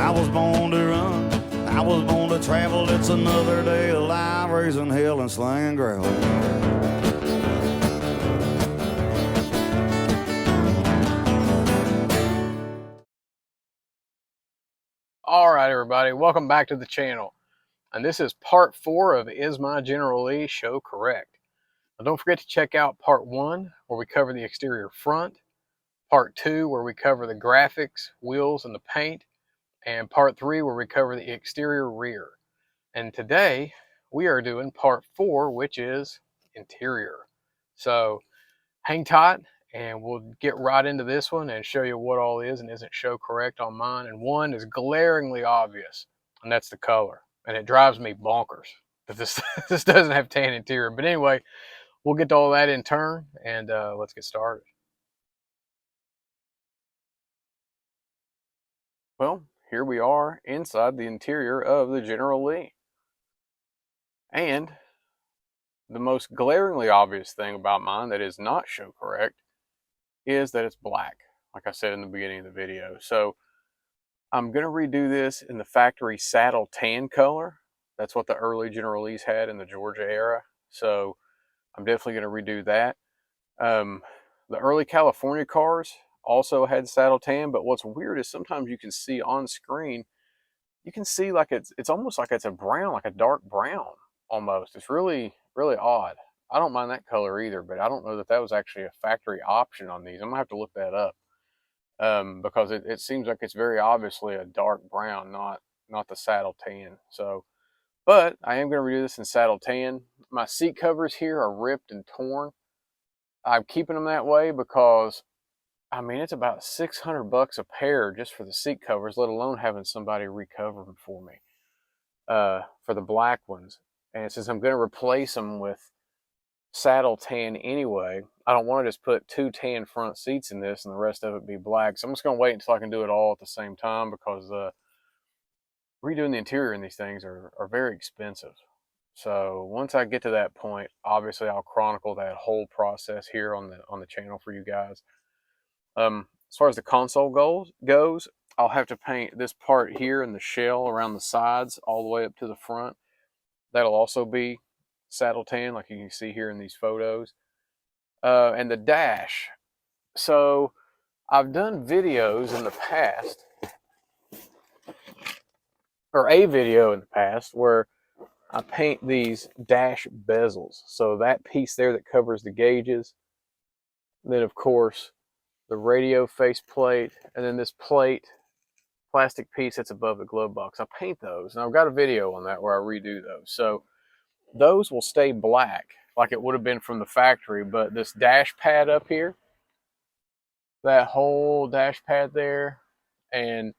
I was born to run, I was born to travel. It's another day alive, raising hell and slanging gravel. All right, everybody, welcome back to the channel. And this is part 4 of Is My General Lee Show Correct? Now, don't forget to check out part 1, where we cover the exterior front, part 2, where we cover the graphics, wheels, and the paint, and part 3, where we cover the exterior rear. And today, we are doing part 4, which is interior. So hang tight, and we'll get right into this one and show you what all is and isn't show correct on mine. And one is glaringly obvious, and that's the color. And it drives me bonkers that this this doesn't have tan interior. But anyway, we'll get to all that in turn, and let's get started. Well, here we are inside the interior of the General Lee. And the most glaringly obvious thing about mine that is not show correct is that it's black, like I said in the beginning of the video. So I'm going to redo this in the factory saddle tan color. That's what the early General Lees had in the Georgia era. So I'm definitely going to redo that. The early California cars also had saddle tan, but what's weird is sometimes you can see on screen, you can see like it's almost like it's a brown, like a dark brown almost. It's really, really odd. I don't mind that color either, but I don't know that that was actually a factory option on these. I'm gonna have to look that up. Because it seems like it's very obviously a dark brown, not the saddle tan. So, but I am going to redo this in saddle tan. My seat covers here are ripped and torn. I'm keeping them that way because, I mean, it's about $600 a pair just for the seat covers, let alone having somebody recover them for me for the black ones. And since I'm going to replace them with saddle tan anyway, I don't want to just put 2 tan front seats in this and the rest of it be black. So I'm just going to wait until I can do it all at the same time, because redoing the interior in these things are very expensive. So once I get to that point, obviously I'll chronicle that whole process here on the channel for you guys. As far as the console goes, I'll have to paint this part here and the shell around the sides all the way up to the front. That'll also be saddle tan, like you can see here in these photos. And the dash. So I've done videos in the past, or a video in the past, where I paint these dash bezels. So that piece there that covers the gauges, then of course the radio face plate, and then this plate, plastic piece that's above the glove box. I paint those, and I've got a video on that where I redo those. So those will stay black like it would have been from the factory, but this dash pad up here, that whole dash pad there, and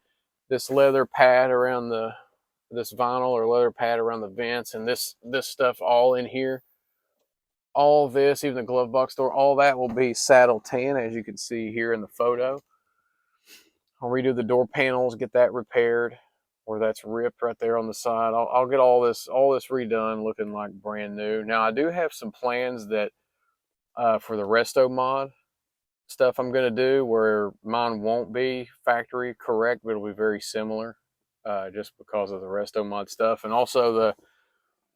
this leather pad around this vinyl or leather pad around the vents, and this stuff all in here, all this, even the glove box door, all that will be saddle tan, as you can see here in the photo. I'll redo the door panels, get that repaired where that's ripped right there on the side. I'll get all this redone, looking like brand new. Now I do have some plans that for the restomod stuff I'm going to do, where mine won't be factory correct, but it'll be very similar, just because of the restomod stuff, and also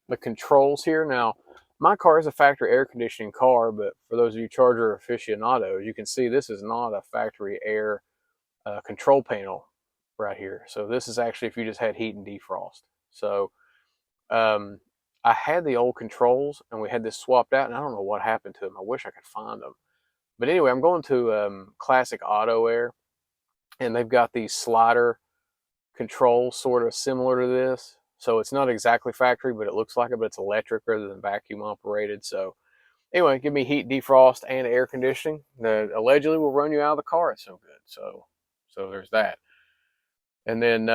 the controls here. Now, my car is a factory air conditioning car, but for those of you Charger aficionados, you can see this is not a factory air control panel right here. So this is actually if you just had heat and defrost. So I had the old controls, and we had this swapped out, and I don't know what happened to them. I wish I could find them. But anyway, I'm going to Classic Auto Air, and they've got these slider controls sort of similar to this. So it's not exactly factory, but it looks like it, but it's electric rather than vacuum operated. So anyway, give me heat, defrost, and air conditioning that allegedly will run you out of the car. It's so good. So there's that. And then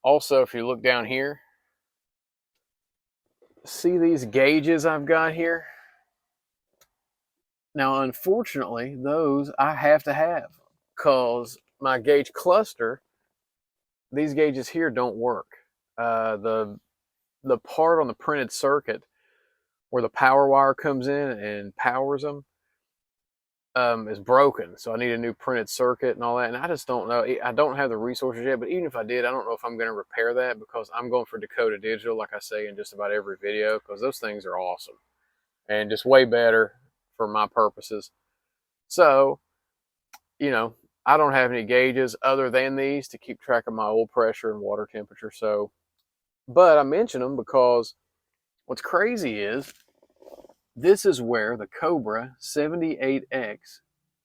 also, if you look down here, see these gauges I've got here? Now, unfortunately, those I have to have, because my gauge cluster, these gauges here don't work. The part on the printed circuit where the power wire comes in and powers them, is broken, so I need a new printed circuit and all that, and I just don't know. I don't have the resources yet, but even if I did, I don't know if I'm going to repair that, because I'm going for Dakota Digital, like I say in just about every video, because those things are awesome and just way better for my purposes. So, you know, I don't have any gauges other than these to keep track of my oil pressure and water temperature. So, but I mention them because what's crazy is this is where the Cobra 78X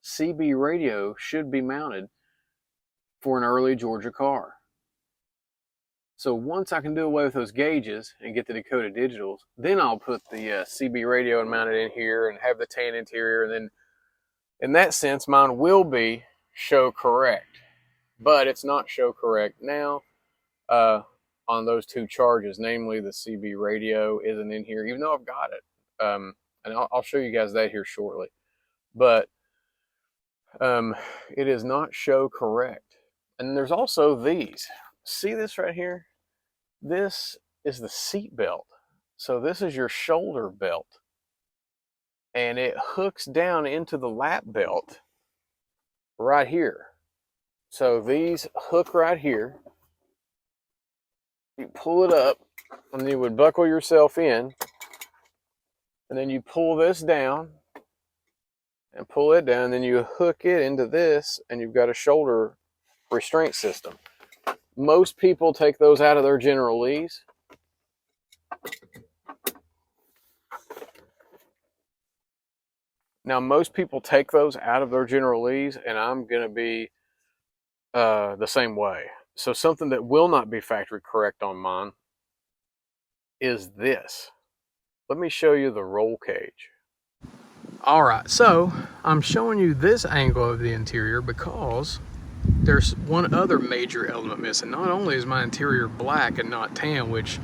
CB radio should be mounted for an early Georgia car. So once I can do away with those gauges and get the Dakota Digitals, then I'll put the CB radio and mount it in here and have the tan interior, and then in that sense, mine will be show correct. But it's not show correct now on those two charges, namely the CB radio isn't in here, even though I've got it. And I'll show you guys that here shortly. But it is not show correct. And there's also these. See this right here? This is the seat belt. So this is your shoulder belt. And it hooks down into the lap belt right here. So these hook right here. You pull it up, and you would buckle yourself in, and then you pull this down, and pull it down, and then you hook it into this, and you've got a shoulder restraint system. Most people take those out of their General Lees. Now, most people take those out of their General Lees, and I'm going to be the same way. So something that will not be factory correct on mine is this. Let me show you the roll cage. All right, so I'm showing you this angle of the interior because there's one other major element missing. Not only is my interior black and not tan, which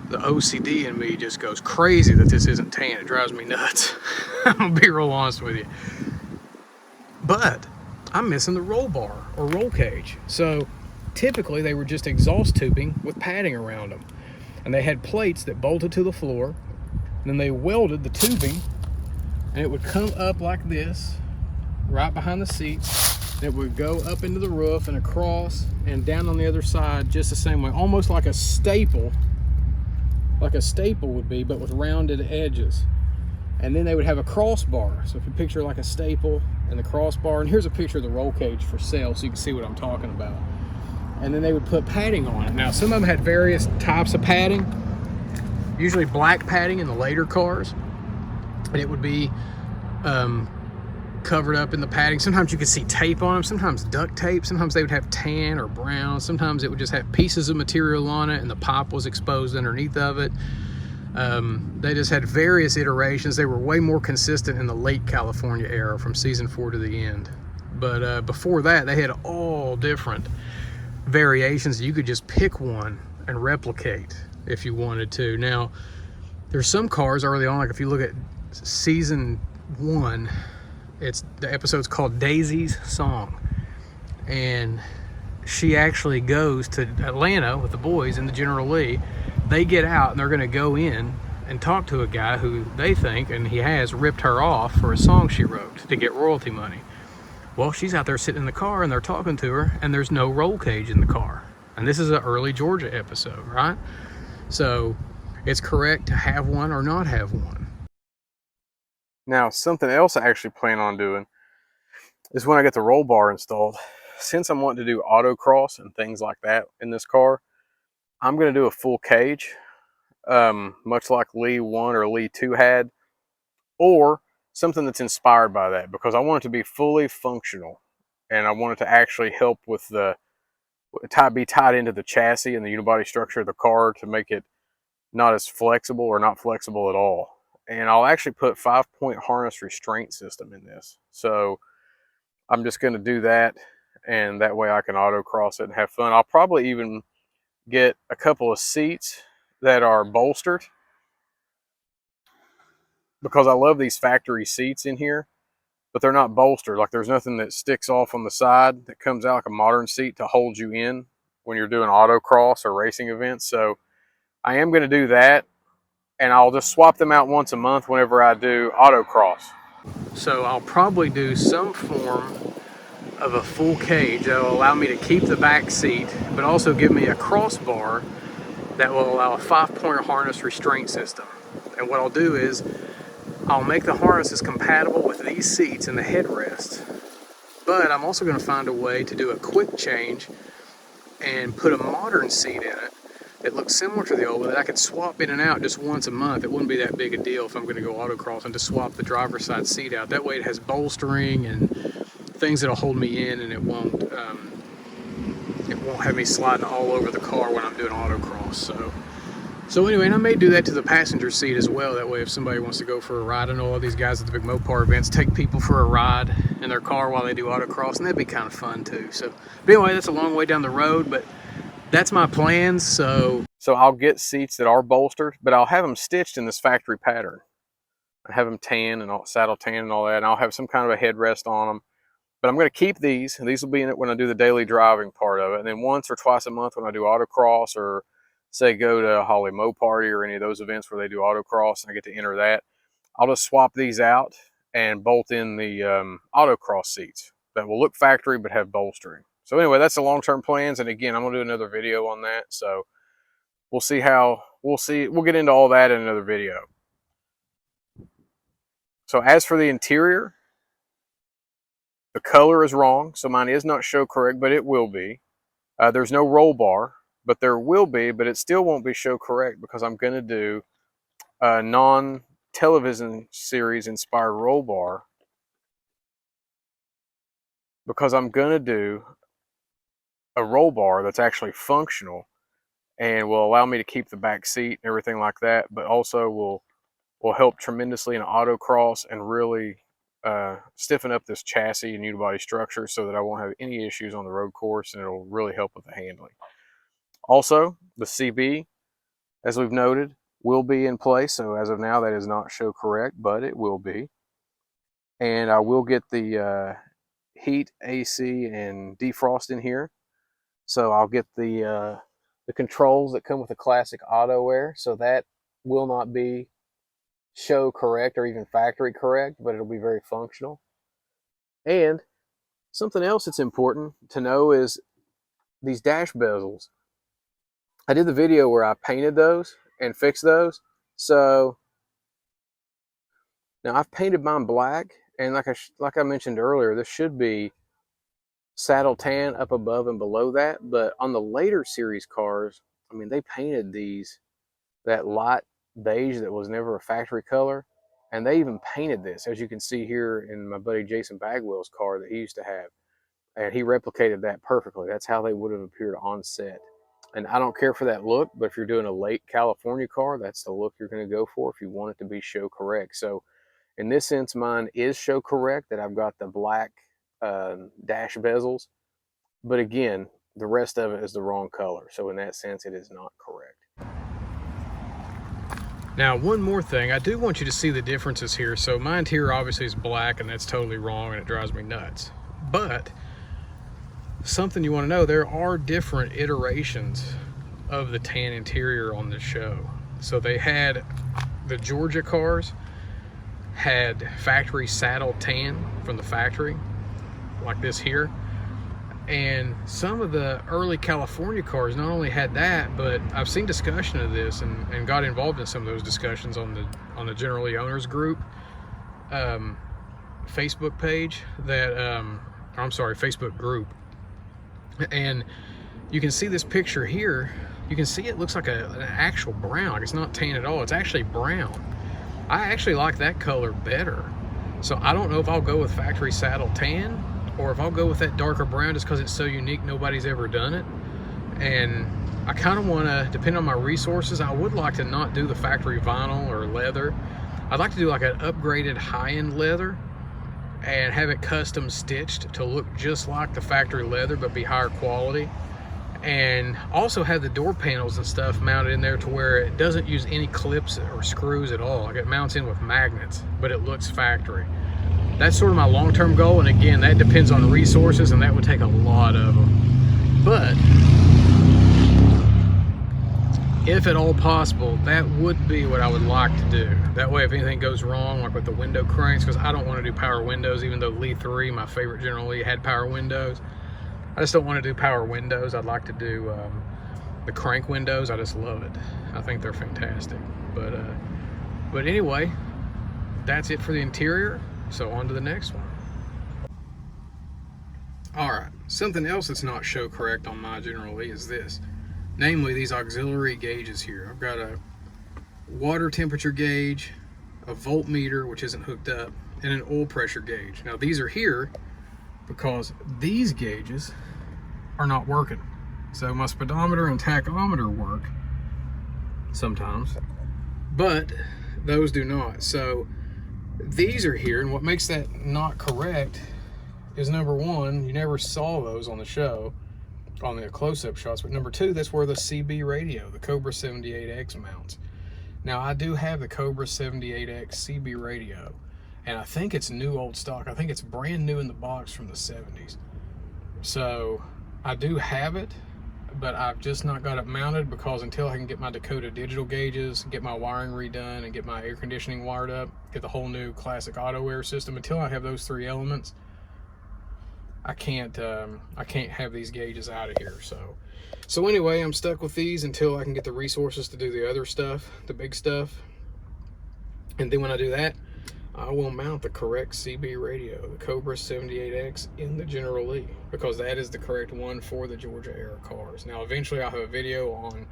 the OCD in me just goes crazy that this isn't tan. It drives me nuts. I'm gonna be real honest with you. But I'm missing the roll bar or roll cage. So typically they were just exhaust tubing with padding around them. And they had plates that bolted to the floor. And then they welded the tubing, and it would come up like this, right behind the seats. And it would go up into the roof and across and down on the other side just the same way, almost like a staple would be, but with rounded edges. And then they would have a crossbar. So if you picture like a staple and the crossbar, and here's a picture of the roll cage for sale so you can see what I'm talking about. And then they would put padding on it. Now some of them had various types of padding, usually black padding in the later cars. And it would be covered up in the padding. Sometimes you could see tape on them, sometimes duct tape, sometimes they would have tan or brown, sometimes it would just have pieces of material on it and the pop was exposed underneath of it. They just had various iterations. They were way more consistent in the late California era from season 4 to the end. But before that, they had all different variations. You could just pick one and replicate if you wanted to. Now, there's some cars early on, like if you look at season 1, the episode's called Daisy's Song, and she actually goes to Atlanta with the boys in the General Lee. They get out and they're going to go in and talk to a guy who they think, and he has, ripped her off for a song she wrote to get royalty money. Well, she's out there sitting in the car and they're talking to her, and there's no roll cage in the car. And this is an early Georgia episode, right? So it's correct to have one or not have one. Now, something else I actually plan on doing is when I get the roll bar installed, since I'm wanting to do autocross and things like that in this car, I'm going to do a full cage, much like Lee 1 or Lee 2 had, or something that's inspired by that, because I want it to be fully functional, and I want it to actually help with be tied into the chassis and the unibody structure of the car to make it not as flexible or not flexible at all. And I'll actually put 5-point harness restraint system in this. So I'm just going to do that, and that way I can autocross it and have fun. I'll probably even get a couple of seats that are bolstered, because I love these factory seats in here, but they're not bolstered. Like there's nothing that sticks off on the side that comes out like a modern seat to hold you in when you're doing autocross or racing events. So I am going to do that, and I'll just swap them out once a month whenever I do autocross. So I'll probably do some form of a full cage that will allow me to keep the back seat, but also give me a crossbar that will allow a 5-pointer harness restraint system. And what I'll do is I'll make the harnesses compatible with these seats and the headrest, but I'm also going to find a way to do a quick change and put a modern seat in it that looks similar to the old one that I could swap in and out just once a month. It wouldn't be that big a deal if I'm going to go autocross and just swap the driver's side seat out. That way it has bolstering and things that'll hold me in, and it won't have me sliding all over the car when I'm doing autocross. So anyway, and I may do that to the passenger seat as well. That way if somebody wants to go for a ride, I know all these guys at the big Mopar events take people for a ride in their car while they do autocross, and that'd be kind of fun too. So, but anyway, that's a long way down the road, but that's my plans. So I'll get seats that are bolstered, but I'll have them stitched in this factory pattern. I have them tan and all, saddle tan and all that, and I'll have some kind of a headrest on them. But I'm going to keep these, and these will be in it when I do the daily driving part of it. And then once or twice a month when I do autocross, or say go to Holly Mo Party or any of those events where they do autocross and I get to enter that, I'll just swap these out and bolt in the autocross seats that will look factory but have bolstering. So anyway, that's the long-term plans. And again, I'm going to do another video on that. So we'll get into all that in another video. So as for the interior, the color is wrong. So mine is not show correct, but it will be. There's no roll bar, but there will be, but it still won't be show correct because I'm going to do a non-television series inspired roll bar, because I'm going to do a roll bar that's actually functional and will allow me to keep the back seat and everything like that, but also will help tremendously in autocross and really stiffen up this chassis and unibody structure so that I won't have any issues on the road course, and it'll really help with the handling. Also, the CB, as we've noted, will be in place. So as of now, that is not show correct, but it will be. And I will get the heat, AC, and defrost in here. So I'll get the controls that come with the classic auto air. So that will not be show correct or even factory correct, but it'll be very functional. And something else that's important to know is these dash bezels. I did the video where I painted those and fixed those. So now I've painted mine black, and like I mentioned earlier, this should be saddle tan up above and below that. But on the later series cars, I mean, they painted these that light beige that was never a factory color, and they even painted this, as you can see here in my buddy Jason Bagwell's car that he used to have, and he replicated that perfectly. That's how they would have appeared on set. And I don't care for that look, but if you're doing a late California car, that's the look you're going to go for if you want it to be show correct. So in this sense, mine is show correct, that I've got the black dash bezels. But again, the rest of it is the wrong color. So in that sense, it is not correct. Now, one more thing, I do want you to see the differences here. So my interior obviously is black, and that's totally wrong, and it drives me nuts. But something you want to know, there are different iterations of the tan interior on this show. So they had, the Georgia cars had factory saddle tan from the factory, like this here. And some of the early California cars not only had that, but I've seen discussion of this and got involved in some of those discussions on the General Lee Owners Group Facebook page that, I'm sorry, Facebook group. And you can see this picture here. You can see it looks like an actual brown. Like, it's not tan at all. It's actually brown. I actually like that color better. So I don't know if I'll go with factory saddle tan or if I'll go with that darker brown, just because it's so unique, nobody's ever done it. And I kind of want to, depend on my resources, I would like to not do the factory vinyl or leather. I'd like to do like an upgraded high-end leather and have it custom stitched to look just like the factory leather but be higher quality, and also have the door panels and stuff mounted in there to where it doesn't use any clips or screws at all. Like, it mounts in with magnets, but it looks factory. That's sort of my long-term goal, and again, that depends on the resources, and that would take a lot of them. But if at all possible, that would be what I would like to do. That way, if anything goes wrong, like with the window cranks, because I don't want to do power windows, even though Lee 3, my favorite General Lee, had power windows. I just don't want to do power windows. I'd like to do the crank windows. I just love it. I think they're fantastic. But anyway, that's it for the interior. So on to the next one. All right, something else that's not show correct on my General Lee is this. Namely, these auxiliary gauges here. I've got a water temperature gauge, a voltmeter, which isn't hooked up, and an oil pressure gauge. Now, these are here because these gauges are not working. So my speedometer and tachometer work sometimes, but those do not. So these are here, and what makes that not correct is, number one, you never saw those on the show, on the close-up shots, but number two, that's where the CB radio, the Cobra 78X mounts. Now, I do have the Cobra 78X CB radio, and I think it's new old stock. I think it's brand new in the box from the 70s. So I do have it, but I've just not got it mounted because until I can get my Dakota digital gauges, get my wiring redone, and get my air conditioning wired up, get the whole new classic auto air system, until I have those three elements, I can't have these gauges out of here. So anyway, I'm stuck with these until I can get the resources to do the other stuff, the big stuff. And then when I do that, I will mount the correct CB radio, the Cobra 78X, in the General Lee, because that is the correct one for the Georgia era cars. Now, eventually I'll have a video on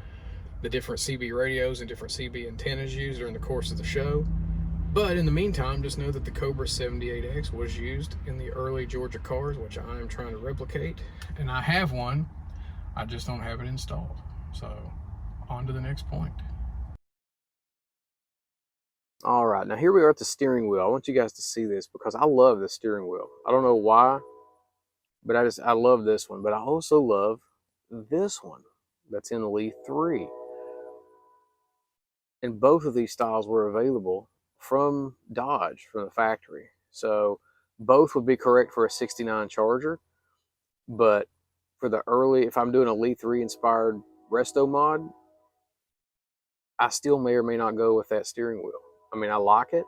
the different CB radios and different CB antennas used during the course of the show. But in the meantime, just know that the Cobra 78X was used in the early Georgia cars, which I am trying to replicate. And I have one, I just don't have it installed. So, on to the next point. All right, now here we are at the steering wheel. I want you guys to see this because I love the steering wheel. I don't know why, but I love this one. But I also love this one that's in the Lee 3. And both of these styles were available from Dodge, from the factory. So both would be correct for a 69 Charger, but for the early, if I'm doing a Lee 3 inspired resto mod, I still may or may not go with that steering wheel. I mean, I like it,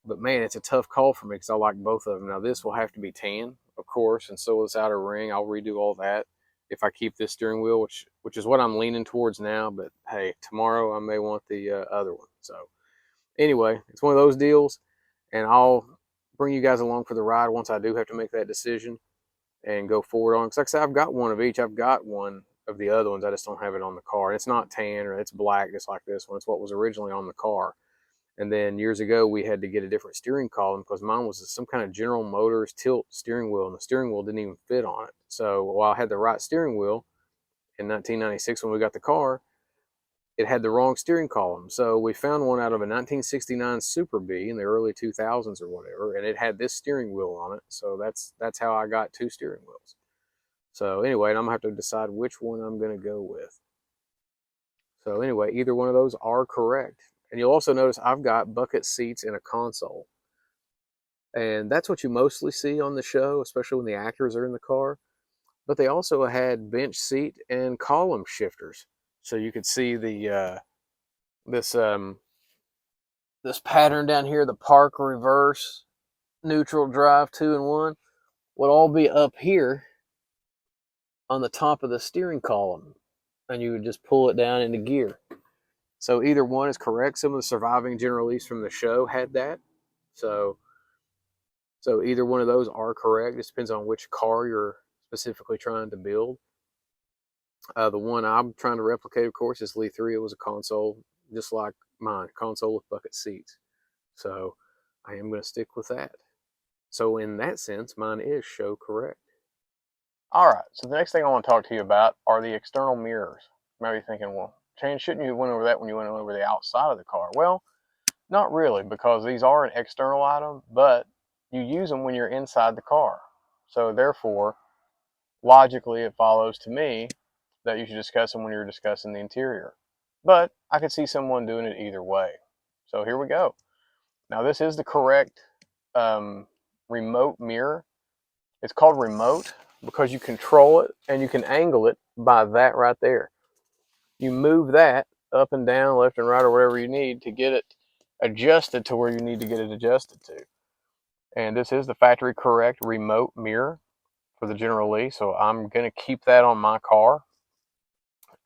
but man, it's a tough call for me because I like both of them. Now this will have to be tan, of course, and so this outer ring, I'll redo all that if I keep this steering wheel, which is what I'm leaning towards now. But hey, tomorrow I may want the other one. So anyway, it's one of those deals, and I'll bring you guys along for the ride once I do have to make that decision and go forward on it. Because like I said, I've got one of each. I've got one of the other ones. I just don't have it on the car. And it's not tan or it's black just like this one. It's what was originally on the car. And then years ago, we had to get a different steering column because mine was some kind of General Motors tilt steering wheel, and the steering wheel didn't even fit on it. So while I had the right steering wheel in 1996 when we got the car, it had the wrong steering column. So we found one out of a 1969 Super B in the early 2000s or whatever, and it had this steering wheel on it. So that's how I got two steering wheels. So anyway, and I'm going to have to decide which one I'm going to go with. So anyway, either one of those are correct. And you'll also notice I've got bucket seats and a console. And that's what you mostly see on the show, especially when the actors are in the car. But they also had bench seat and column shifters. So you could see the this pattern down here, the park, reverse, neutral, drive, 2 and 1, would all be up here on the top of the steering column. And you would just pull it down into gear. So either one is correct. Some of the surviving General Lees from the show had that. So either one of those are correct. It depends on which car you're specifically trying to build. The one I'm trying to replicate, of course, is Lee 3. It was a console, just like mine, console with bucket seats. So I am going to stick with that. So in that sense, mine is show correct. All right, so the next thing I want to talk to you about are the external mirrors. You might be thinking, well, Shane, shouldn't you have went over that when you went over the outside of the car? Well, not really, because these are an external item, but you use them when you're inside the car. So therefore, logically, it follows to me that you should discuss them when you're discussing the interior. But I could see someone doing it either way. So here we go. Now this is the correct remote mirror. It's called remote because you control it and you can angle it by that right there. you move that up and down, left and right, or whatever you need to get it adjusted to where you need to get it adjusted to. And this is the factory correct remote mirror for the General Lee, so I'm going to keep that on my car.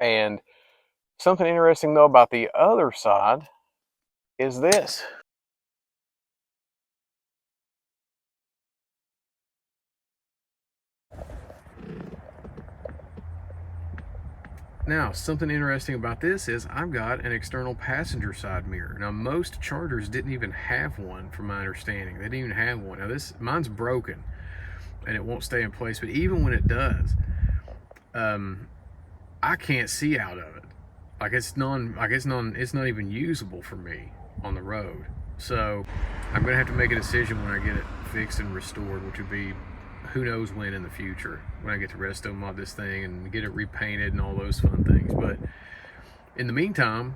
And something interesting though about the other side is this. Now, something interesting about this is I've got an external passenger side mirror. Now, most Chargers didn't even have one, from my understanding. They didn't even have one. Now, mine's broken, and it won't stay in place. But even when it does, I can't see out of it. It's not even usable for me on the road. So, I'm gonna have to make a decision when I get it fixed and restored, which would be who knows when in the future, when I get to restomod this thing and get it repainted and all those fun things. But in the meantime,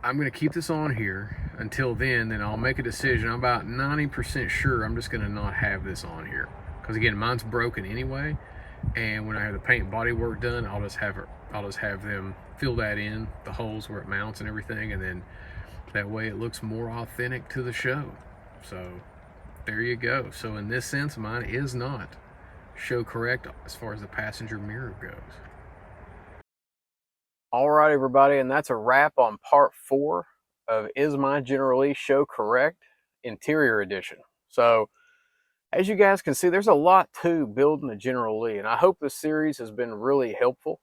I'm going to keep this on here until then I'll make a decision. I'm about 90% sure I'm just going to not have this on here, because again, mine's broken anyway, and when I have the paint and body work done, I'll just have them fill that in, the holes where it mounts and everything, and then that way it looks more authentic to the show. So there you go. So in this sense, mine is not show correct as far as the passenger mirror goes. All right, everybody, and that's a wrap on part 4 of Is My General Lee Show Correct Interior Edition. So as you guys can see, there's a lot to building a General Lee, and I hope this series has been really helpful.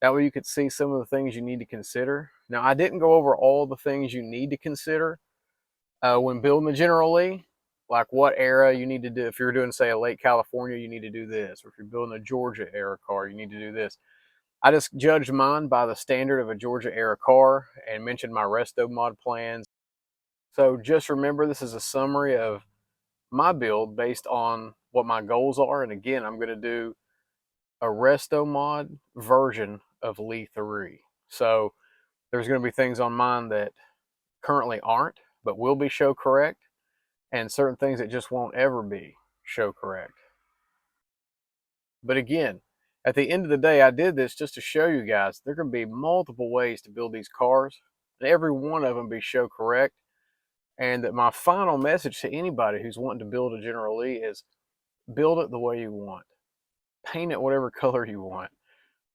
That way you could see some of the things you need to consider. Now, I didn't go over all the things you need to consider when building a General Lee, like what era you need to do. If you're doing, say, a late California, you need to do this. Or if you're building a Georgia era car, you need to do this. I just judged mine by the standard of a Georgia era car and mentioned my restomod plans. So just remember, this is a summary of my build based on what my goals are. And again, I'm going to do a restomod version of Lee 3. So there's going to be things on mine that currently aren't, but will be show correct, and certain things that just won't ever be show correct. But again, at the end of the day, I did this just to show you guys there can be multiple ways to build these cars, and every one of them be show correct. And that my final message to anybody who's wanting to build a General Lee is build it the way you want. Paint it whatever color you want.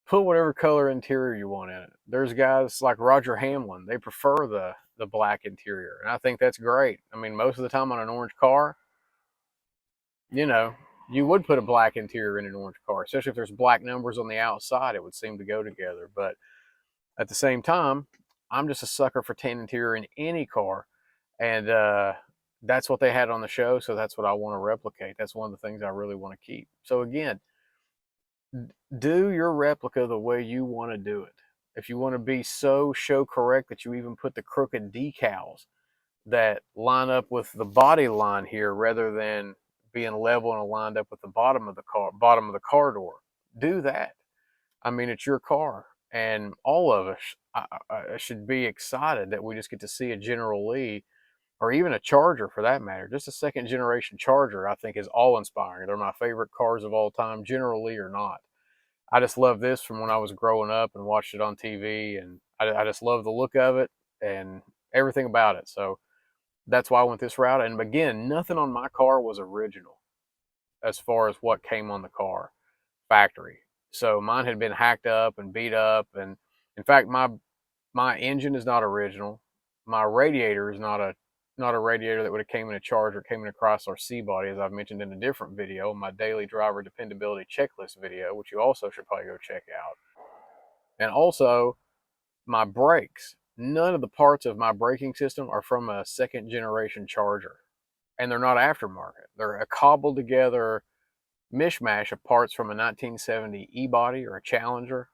Put whatever color interior you want in it. There's guys like Roger Hamlin, they prefer the black interior, and I think that's great. I mean, most of the time on an orange car, you know, you would put a black interior in an orange car, especially if there's black numbers on the outside. It would seem to go together. But at the same time, I'm just a sucker for tan interior in any car, and that's what they had on the show, so that's what I want to replicate. That's one of the things I really want to keep. So again, do your replica the way you want to do it. If you want to be so show correct that you even put the crooked decals that line up with the body line here rather than being level and lined up with the bottom of the car door, do that. I mean, it's your car, and all of us should be excited that we just get to see a General Lee, or even a Charger for that matter. Just a second generation Charger, I think, is all inspiring. They're my favorite cars of all time, General Lee or not. I just love this from when I was growing up and watched it on TV, and I just love the look of it and everything about it. So that's why I went this route. And again, nothing on my car was original as far as what came on the car factory. So mine had been hacked up and beat up, and in fact, my engine is not original. My radiator is not a radiator that would have came in a Charger, came in a Chrysler C-body, as I've mentioned in a different video, my daily driver dependability checklist video, which you also should probably go check out. And also, my brakes. None of the parts of my braking system are from a second generation Charger, and they're not aftermarket. They're a cobbled together mishmash of parts from a 1970 E-body or a Challenger,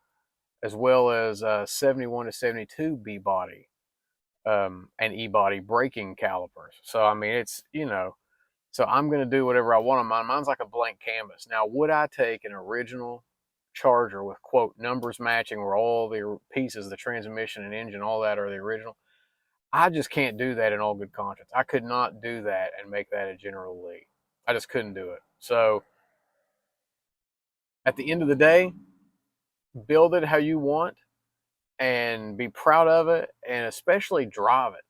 as well as a 71 to 72 B-body and E-body braking calipers. So I mean, it's, so I'm going to do whatever I want on mine. Mine's like a blank canvas. Now, would I take an original Charger with, quote, numbers matching where all the pieces, the transmission and engine, all that are the original? I just can't do that in all good conscience. I could not do that and make that a General Lee. I just couldn't do it. So at the end of the day, build it how you want. and be proud of it, and especially drive it.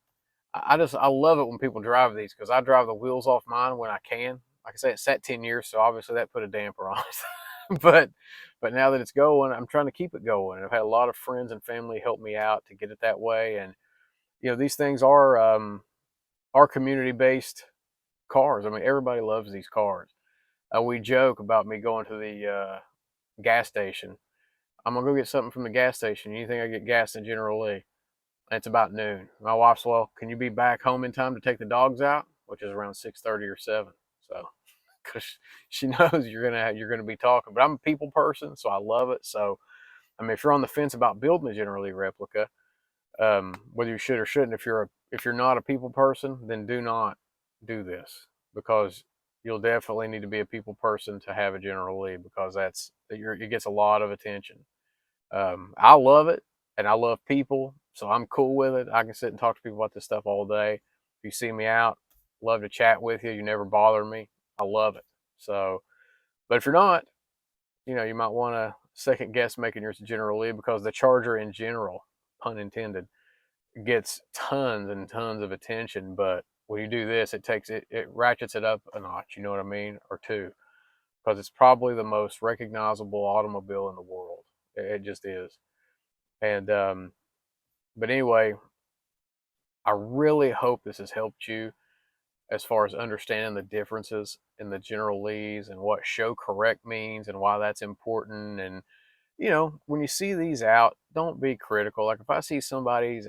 I love it when people drive these, because I drive the wheels off mine when I can. Like I say, it sat 10 years, so obviously that put a damper on it. But now that it's going, I'm trying to keep it going. I've had a lot of friends and family help me out to get it that way. And these things are community based cars. I mean, everybody loves these cars. We joke about me going to the gas station. I'm gonna go get something from the gas station. You think I get gas in General Lee? It's about noon. My wife's, well, can you be back home in time to take the dogs out? Which is around 6:30 or 7. So, because she knows you're gonna be talking. But I'm a people person, so I love it. So, I mean, if you're on the fence about building a General Lee replica, whether you should or shouldn't, if you're not a people person, then do not do this, because you'll definitely need to be a people person to have a General Lee, because it gets a lot of attention. I love it, and I love people, so I'm cool with it. I can sit and talk to people about this stuff all day. If you see me out, love to chat with you. You never bother me. I love it. So, but if you're not, you might want to second guess making yours a General Lee, because the Charger in general, pun intended, gets tons and tons of attention. But when you do this, it ratchets it up a notch. You know what I mean, or two, because it's probably the most recognizable automobile in the world. It just is. And but anyway, I really hope this has helped you as far as understanding the differences in the General Lees and what show correct means and why that's important. And when you see these out, don't be critical. Like, if I see somebody's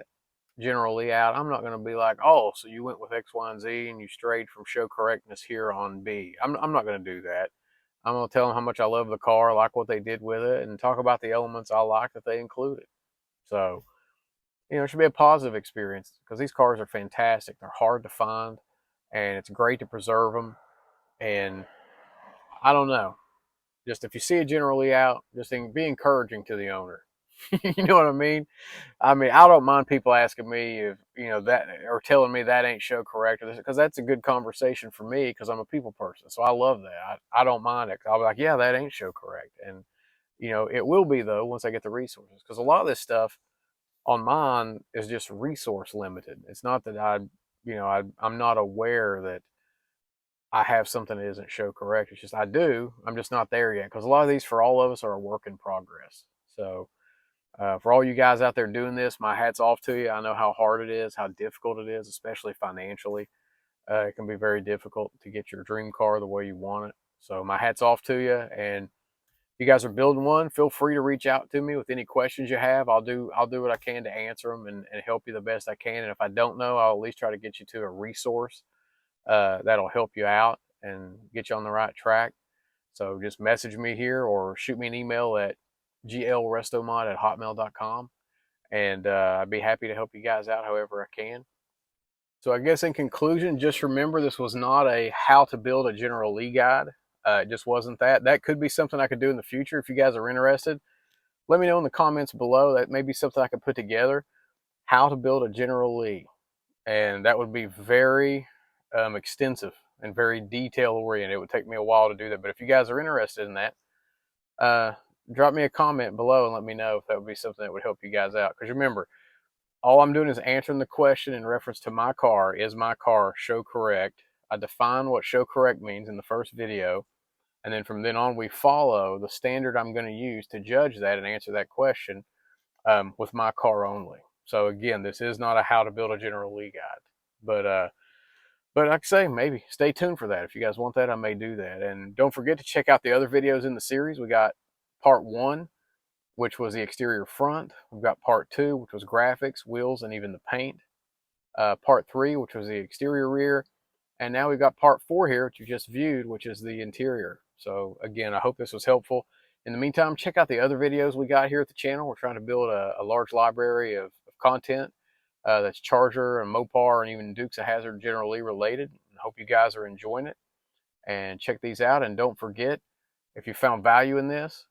General Lee out, I'm not going to be like, oh, so you went with X, Y, and Z and you strayed from show correctness here on B. I'm not going to do that. I'm going to tell them how much I love the car, like what they did with it, and talk about the elements I like that they included. So, it should be a positive experience, because these cars are fantastic. They're hard to find, and it's great to preserve them. And I don't know, just if you see a General Lee out, just be encouraging to the owner. You know what I mean? I mean, I don't mind people asking me if, that, or telling me that ain't show correct, because that's a good conversation for me, because I'm a people person. So I love that. I don't mind it. I'll be like, yeah, that ain't show correct. And, it will be, though, once I get the resources, because a lot of this stuff on mine is just resource limited. It's not that I'm not aware that I have something that isn't show correct. It's just I do. I'm just not there yet, because a lot of these for all of us are a work in progress. So for all you guys out there doing this, my hat's off to you. I know how hard it is, how difficult it is, especially financially. It can be very difficult to get your dream car the way you want it. So my hat's off to you. And you guys are building one, feel free to reach out to me with any questions you have. I'll do what I can to answer them, and help you the best I can. And if I don't know, I'll at least try to get you to a resource that'll help you out and get you on the right track. So just message me here, or shoot me an email at glrestomod@hotmail.com, and I'd be happy to help you guys out however I can. So I guess in conclusion, just remember, this was not a how to build a General Lee guide. It just wasn't that. That could be something I could do in the future. If you guys are interested, let me know in the comments below. That may be something I could put together, how to build a General Lee. And that would be very extensive and very detail oriented. It would take me a while to do that. But if you guys are interested in that, drop me a comment below and let me know if that would be something that would help you guys out. Because remember, all I'm doing is answering the question in reference to my car. Is my car show correct? I define what show correct means in the first video. And then from then on, we follow the standard I'm going to use to judge that and answer that question with my car only. So again, this is not a how to build a General Lee guide. But like I say, maybe stay tuned for that. If you guys want that, I may do that. And don't forget to check out the other videos in the series. We got part 1, which was the exterior front. We've got part 2, which was graphics, wheels, and even the paint. Part 3, which was the exterior rear. And now we've got part 4 here, which you just viewed, which is the interior. So again, I hope this was helpful. In the meantime, check out the other videos we got here at the channel. We're trying to build a large library of content that's Charger and Mopar and even Dukes of Hazzard General Lee related. I hope you guys are enjoying it. And check these out. And don't forget, if you found value in this,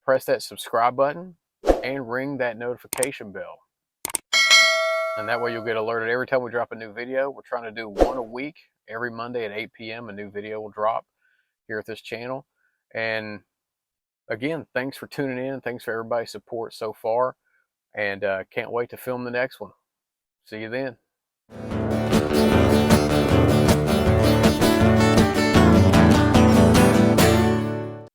press that subscribe button and ring that notification bell. And that way you'll get alerted every time we drop a new video. We're trying to do one a week. Every Monday at 8 p.m. a new video will drop here at this channel. And again, thanks for tuning in. Thanks for everybody's support so far. and can't wait to film the next one. See you then.